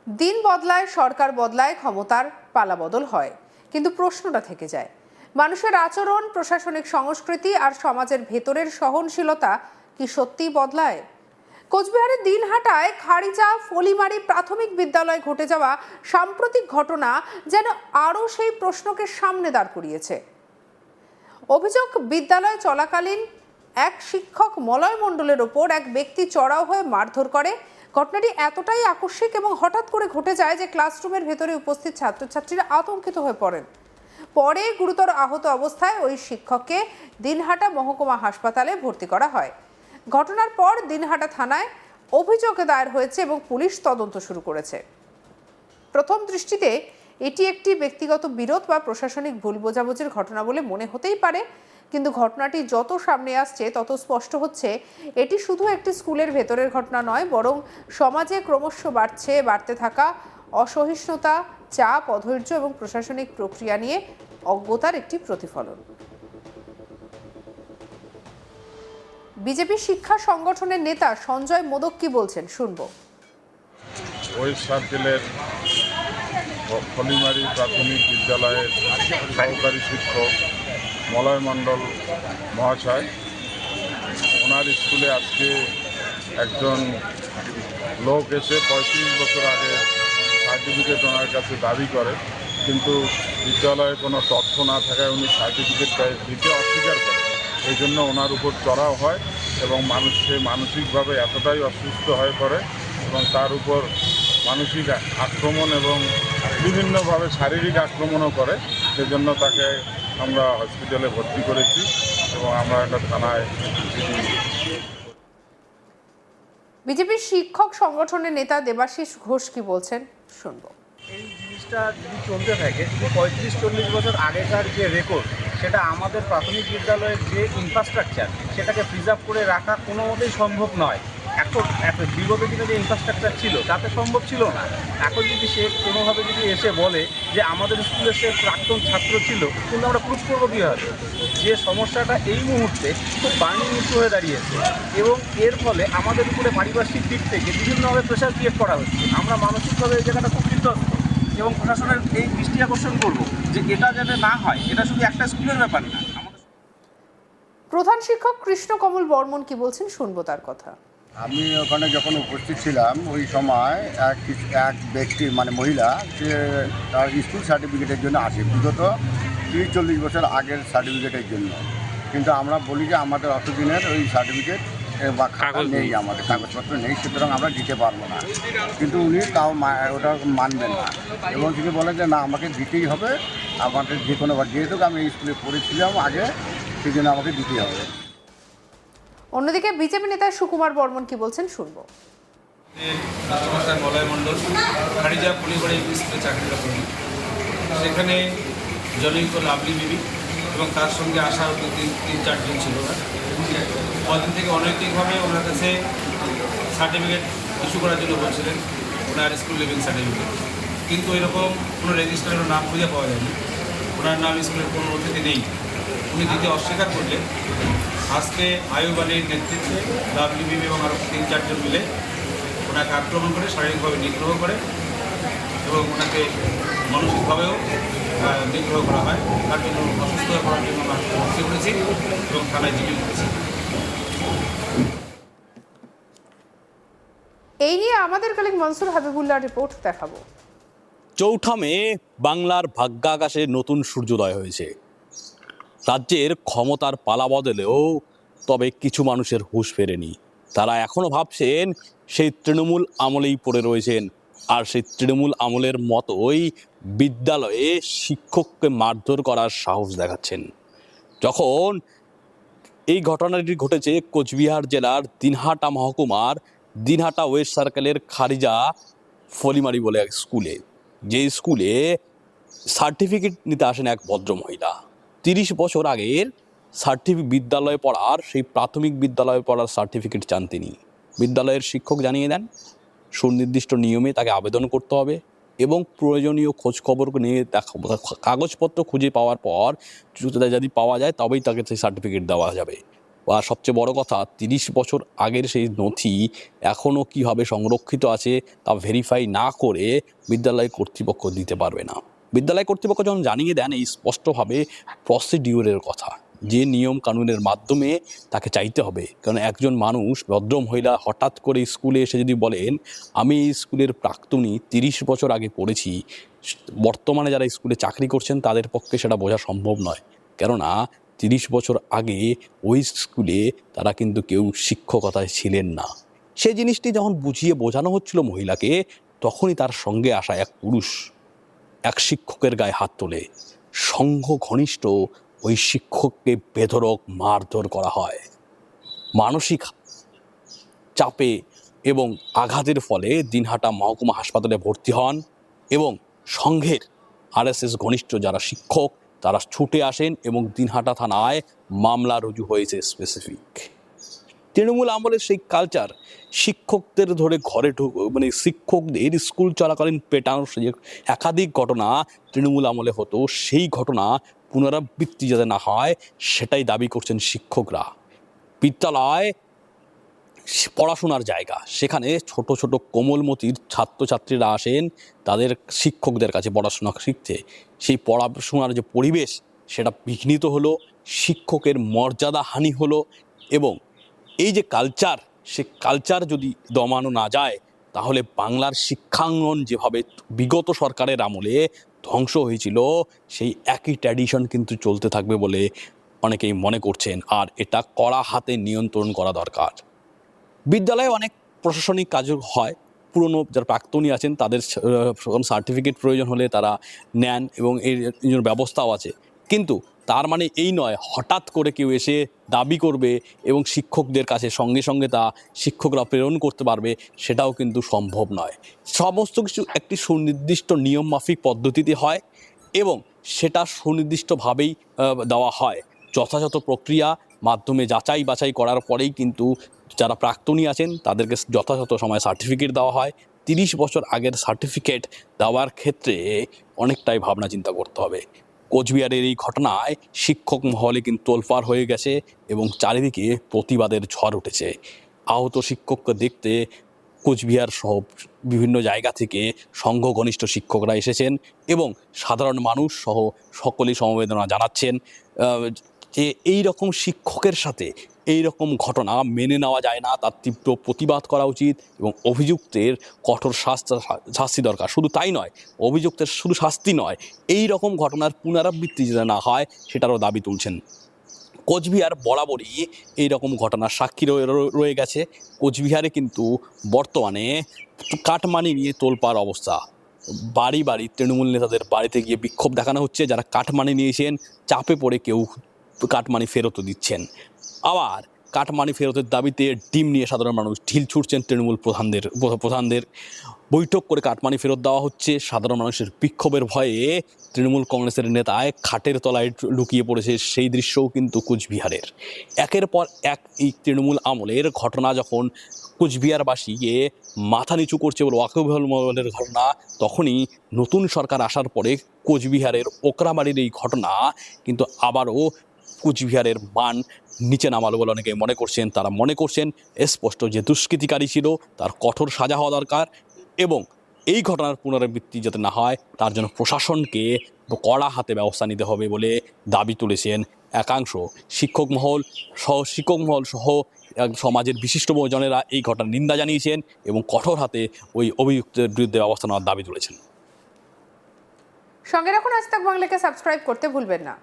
দিন বদলায়, সরকার বদলায়, ক্ষমতার পালাবদল হয়, কিন্তু প্রশ্নটা থেকে যায়, মানুষের আচরণ, প্রশাসনিক সংস্কৃতি আর সমাজের ভেতরের সহনশীলতা কি সত্যিই বদলায়? কোচবিহারের দিনহাটায় খারিজা ফলিমারি প্রাথমিক বিদ্যালয়ে ঘটে যাওয়া সাম্প্রতিক ঘটনা যেন আরও সেই প্রশ্নকে সামনে দাঁড় করিয়েছে। অভিযোগ, বিদ্যালয়ে চলাকালীন এক শিক্ষক মলয় মণ্ডলের ওপর এক ব্যক্তি চড়াও হয়ে মারধর করে। ঘটনাটি এতটাই আকস্মিক এবং হঠাৎ করে ঘটে যায় যে ক্লাসরুমের ভেতরে উপস্থিত ছাত্রছাত্রীরা আতঙ্কিত হয়ে পড়েন। পরে গুরুতর আহত অবস্থায় ওই শিক্ষককে দিনহাটা মহকুমা হাসপাতালে ভর্তি করা হয়। ঘটনার পর দিনহাটা থানায় অভিযোগ দায়ের হয়েছে এবং পুলিশ তদন্ত শুরু করেছে। প্রথম দৃষ্টিতে এটি একটি ব্যক্তিগত বিরোধ বা প্রশাসনিক ভুল বোঝাবুঝির ঘটনা বলে মনে হতেই পারে, কিন্তু ঘটনাটি যত সামনে আসছে তত স্পষ্ট হচ্ছে এটি শুধু একটি স্কুলের ভেতরের ঘটনা নয়, বরং সমাজে ক্রমশ বাড়তে থাকা অসহিষ্ণুতা, চাপ, অধৈর্য এবং প্রশাসনিক প্রক্রিয়া নিয়ে অজ্ঞতার একটি প্রতিফলন। বিজেপি শিক্ষা সংগঠনের নেতা সঞ্জয় মোদক কি বলছেন শুনবো। ওই সার্কেলের ফলিমারি প্রাথমিক বিদ্যালয়ের সহকারী শিক্ষক মলয় মণ্ডল মহাশয়, ওনার স্কুলে আজকে একজন লোক এসে 35 বছর আগে সার্টিফিকেট ওনার কাছে দাবি করে, কিন্তু বিদ্যালয়ে কোনো তথ্য না থাকায় উনি সার্টিফিকেটটা দিতে অস্বীকার করে। এই জন্য ওনার উপর চড়াও হয় এবং সে মানসিকভাবে এতটাই অসুস্থ হয়ে পড়ে এবং তার উপর মানসিক আক্রমণ এবং বিভিন্নভাবে শারীরিক আক্রমণও করে। সেজন্য তাকে আমরা হসপিটালে ভর্তি করেছি এবং আমরা একটা থানায় বিজেপির শিক্ষক সংগঠনের নেতা দেবাশিস ঘোষ কি বলছেন শুনবো। এই জিনিসটা যদি চলতে থাকে, 35-40 বছর আগেকার যে রেকর্ড, সেটা আমাদের প্রাথমিক বিদ্যালয়ের যে ইনফ্রাস্ট্রাকচার, সেটাকে প্রিজার্ভ করে রাখা কোনো মতেই সম্ভব নয়। এখন বিগত দিনে যে ইনফ্রাস্ট্রাকচার ছিল তাতে সম্ভব ছিল না। এখন যদি সে কোনোভাবে যদি এসে বলে যে আমাদের স্কুলে সে প্রাক্তন ছাত্র ছিল, কিন্তু আমরা প্রুফ করবো কীভাবে? যে সমস্যাটা এই মুহূর্তে খুব বার্নিং ইস্যু হয়ে দাঁড়িয়েছে এবং এর ফলে আমাদের উপরে পারিপার্শ্বিক দিক থেকে বিভিন্নভাবে প্রেশার ক্রিয়েট করা হচ্ছে। আমরা মানসিকভাবে এই জায়গাটা খুব বিধ্বস্ত এবং প্রশাসনের এই দৃষ্টি আকর্ষণ করবো যে এটা যাতে না হয়। এটা শুধু একটা স্কুলের ব্যাপার না। প্রধান শিক্ষক কৃষ্ণকমল বর্মন কি বলছেন শুনবো তার কথা। আমি ওখানে যখন উপস্থিত ছিলাম ওই সময় এক ব্যক্তি মহিলা, সে তার স্কুল সার্টিফিকেটের জন্য আসে বিগত 30-40 বছর আগের সার্টিফিকেটের জন্য, কিন্তু আমরা বলি যে আমাদের অতদিনের ওই সার্টিফিকেট বা কাগজ নেই, আমাদের কাগজপত্র নেই, সুতরাং আমরা দিতে পারবো না। কিন্তু উনি তাও ওটা মানবেন না এবং তিনি বলেন যে না, আমাকে দিতেই হবে, আমাদের যে কোনোবার, যেহেতু আমি এই স্কুলে পড়েছিলাম আগে, সেই জন্য আমাকে দিতেই হবে। অন্যদিকে বিজেপি নেতা সুকুমার বর্মন কি বলছেন শুনবো। মলয় মণ্ডল খারিজা ফলিমারি স্কুলে চাকরিটা করি, সেখানে জনৈক লাভলি বিবি এবং তার সঙ্গে আসা 3-4 জন ছিল। কদিন থেকে অনৈতিকভাবে ওনার কাছে সার্টিফিকেট ইস্যু করার জন্য বলছিলেন, ওনার স্কুল লিভিং সার্টিফিকেট, কিন্তু এরকম কোনো রেজিস্টারের নাম খুঁজে পাওয়া যায়নি। ওনার নাম স্কুলের কোনো নথিতে নেই। উনি দিতে অস্বীকার করলে আজকে আয়ুব আলীর নেতৃত্বে লাভলি বিবি এবং আরও 3-4 জন মিলে ওনাকে আক্রমণ করে, শারীরিকভাবে নিগ্রহ করে এবং ওনাকে মানসিকভাবেও নিগ্রহ করা হয়। তার জন্য অসুস্থ হয়ে পড়ার জন্য আমরা ভর্তি করেছি এবং থানায় জিডি করেছি। এই নিয়ে আমাদের কলিগ মনসুর হাবিবুল্লাহ রিপোর্ট দেখাবো। 4 মে বাংলার ভাগ্যাকাশে নতুন সূর্যোদয় হয়েছে। রাজ্যের ক্ষমতার পালা বদলেও তবে কিছু মানুষের হুঁশ ফেরেনি। তারা এখনও ভাবছেন সেই তৃণমূল আমলেই পড়ে রয়েছেন, আর সেই তৃণমূল আমলের মতোই বিদ্যালয়ে শিক্ষককে মারধর করার সাহস দেখাচ্ছেন। যখন এই ঘটনাটি ঘটেছে কোচবিহার জেলার দিনহাটা মহকুমার দিনহাটা ওয়েস্ট সার্কেলের খারিজা ফলিমারি বলে এক স্কুলে, যে স্কুলে সার্টিফিকেট নিতে আসেন এক ভদ্রমহিলা। 30 বছর আগের বিদ্যালয়ে পড়ার, সেই প্রাথমিক বিদ্যালয়ে পড়ার সার্টিফিকেট চান তিনি। বিদ্যালয়ের শিক্ষক জানিয়ে দেন সুনির্দিষ্ট নিয়মে তাকে আবেদন করতে হবে এবং প্রয়োজনীয় খোঁজখবর নিয়ে কাগজপত্র খুঁজে পাওয়ার পর যদি পাওয়া যায় তবেই তাকে সেই সার্টিফিকেট দেওয়া যাবে। আর সবচেয়ে বড় কথা 30 বছর আগের সেই নথি এখনও কীভাবে সংরক্ষিত আছে তা ভেরিফাই না করে বিদ্যালয় কর্তৃপক্ষ দিতে পারবে না। বিদ্যালয় কর্তৃপক্ষ যখন জানিয়ে দেন এই স্পষ্টভাবে প্রসিডিউরের কথা, যে নিয়ম কানুনের মাধ্যমে তাকে চাইতে হবে। কারণ একজন মানুষ, ভদ্রমহিলা হঠাৎ করে স্কুলে এসে যদি বলেন আমি এই স্কুলের প্রাক্তনী 30 বছর আগে পড়েছি, বর্তমানে যারা স্কুলে চাকরি করছেন তাদের পক্ষে সেটা বোঝা সম্ভব নয়। কেননা 30 বছর আগে ওই স্কুলে তারা কিন্তু কেউ শিক্ষকতায় ছিলেন না। সেই জিনিসটি যখন বুঝিয়ে বোঝানো হচ্ছিল মহিলাকে, তখনই তার সঙ্গে আসা এক পুরুষ এক শিক্ষকের গায়ে হাত তোলে। সংঘ ঘনিষ্ঠ ওই শিক্ষককে বেধড়ক মারধর করা হয়। মানসিক চাপে এবং আঘাতের ফলে দিনহাটা মহকুমা হাসপাতালে ভর্তি হন এবং সংঘের আরএসএস ঘনিষ্ঠ যারা শিক্ষক তারা ছুটে আসেন এবং দিনহাটা থানায় মামলা রুজু হয়েছে স্পেসিফিক। তৃণমূল আমলের সেই কালচার, শিক্ষকদের ধরে ঘরে মানে শিক্ষকদের স্কুল চলাকালীন পেটানোর যে একাধিক ঘটনা তৃণমূল আমলে হতো, সেই ঘটনা পুনরাবৃত্তি যাতে না হয় সেটাই দাবি করছেন শিক্ষকরা। বিদ্যালয় পড়াশোনার জায়গা, সেখানে ছোট ছোট কোমলমতির ছাত্রছাত্রীরা আসেন তাদের শিক্ষকদের কাছে পড়াশোনা শিখতে। সেই পড়াশোনার যে পরিবেশ সেটা বিঘ্নিত হলো, শিক্ষকের মর্যাদা হানি হলো এবং এই যে কালচার, সে কালচার যদি দমানো না যায় তাহলে বাংলার শিক্ষাঙ্গন যেভাবে বিগত সরকারের আমলে ধ্বংস হয়েছিল সেই একই ট্র্যাডিশন কিন্তু চলতে থাকবে বলে অনেকেই মনে করছেন। আর এটা কড়া হাতে নিয়ন্ত্রণ করা দরকার। বিদ্যালয়ে অনেক প্রশাসনিক কাজ হয়, পুরনো যারা প্রাক্তনী আছেন তাদের সার্টিফিকেট প্রয়োজন হলে তারা নেন এবং এর জন্য ব্যবস্থাও আছে। কিন্তু তার মানে এই নয় হঠাৎ করে কেউ এসে দাবি করবে এবং শিক্ষকদের কাছে সঙ্গে সঙ্গে তা শিক্ষকরা প্রেরণ করতে পারবে, সেটাও কিন্তু সম্ভব নয়। সমস্ত কিছু একটি সুনির্দিষ্ট নিয়মমাফিক পদ্ধতিতে হয় এবং সেটা সুনির্দিষ্টভাবেই দেওয়া হয়। যথাযথ প্রক্রিয়া মাধ্যমে যাচাই বাছাই করার পরেই কিন্তু যারা প্রাক্তনী আছেন তাদেরকে যথাযথ সময় সার্টিফিকেট দেওয়া হয়। 30 বছর আগের সার্টিফিকেট দেওয়ার ক্ষেত্রে অনেকটাই ভাবনা চিন্তা করতে হবে। কোচবিহারের এই ঘটনায় শিক্ষক মহলে কিন্তু তোলপাড় হয়ে গেছে এবং চারিদিকে প্রতিবাদের ঝড় উঠেছে। আহত শিক্ষককে দেখতে কোচবিহার সহ বিভিন্ন জায়গা থেকে সংঘ ঘনিষ্ঠ শিক্ষকরা এসেছেন এবং সাধারণ মানুষ সহ সকলেই সমবেদনা জানাচ্ছেন যে এই রকম শিক্ষকের সাথে এই রকম ঘটনা মেনে নেওয়া যায় না, তার তীব্র প্রতিবাদ করা উচিত এবং অভিযুক্তের কঠোর শাস্তি দরকার। শুধু তাই নয়, অভিযুক্তের শুধু শাস্তি নয়, এই রকম ঘটনার পুনরাবৃত্তি যেন না হয় সেটারও দাবি তুলছেন। কোচবিহার বরাবরই এই রকম ঘটনার সাক্ষী রয়ে গেছে। কোচবিহারে কিন্তু বর্তমানে কাটমানি নিয়ে তোলপাড় অবস্থা। বাড়ি বাড়ি তৃণমূল নেতাদের বাড়িতে গিয়ে বিক্ষোভ দেখানো হচ্ছে, যারা কাটমানি নিয়েছেন চাপে পড়ে কেউ কাটমানি ফেরতও দিচ্ছেন। আবার কাটমানি ফেরতের দাবিতে ডিম নিয়ে সাধারণ মানুষ ঢিল ছুটছেন তৃণমূল প্রধানদের বৈঠক করে কাটমানি ফেরত দেওয়া হচ্ছে। সাধারণ মানুষের বিক্ষোভের ভয়ে তৃণমূল কংগ্রেসের নেতায় খাটের তলায় লুকিয়ে পড়েছে, সেই দৃশ্যও কিন্তু কোচবিহারের। একের পর এক এই তৃণমূল আমলের ঘটনা যখন কোচবিহারবাসীকে মাথা নিচু করছে বলে ওয়াকিবহলের ঘটনা, তখনই নতুন সরকার আসার পরে কোচবিহারের ওকরাবাড়ির এই ঘটনা কিন্তু আবারও কোচবিহারের মান নিচে নামালো বলে অনেকে মনে করছেন। তারা মনে করছেন স্পষ্ট যে দুষ্কৃতিকারী ছিল তার কঠোর সাজা হওয়া দরকার এবং এই ঘটনার পুনরাবৃত্তি যাতে না হয় তার জন্য প্রশাসনকে কড়া হাতে ব্যবস্থা নিতে হবে বলে দাবি তুলেছেন একাংশ শিক্ষক মহল সহ সমাজের বিশিষ্ট জনেরা। এই ঘটনার নিন্দা জানিয়েছেন এবং কঠোর হাতে ওই অভিযুক্তের বিরুদ্ধে ব্যবস্থা নেওয়ার দাবি তুলেছেন। সঙ্গে রাখুন আজ তাক বাংলাকে সাবস্ক্রাইব করতে ভুলবেন না।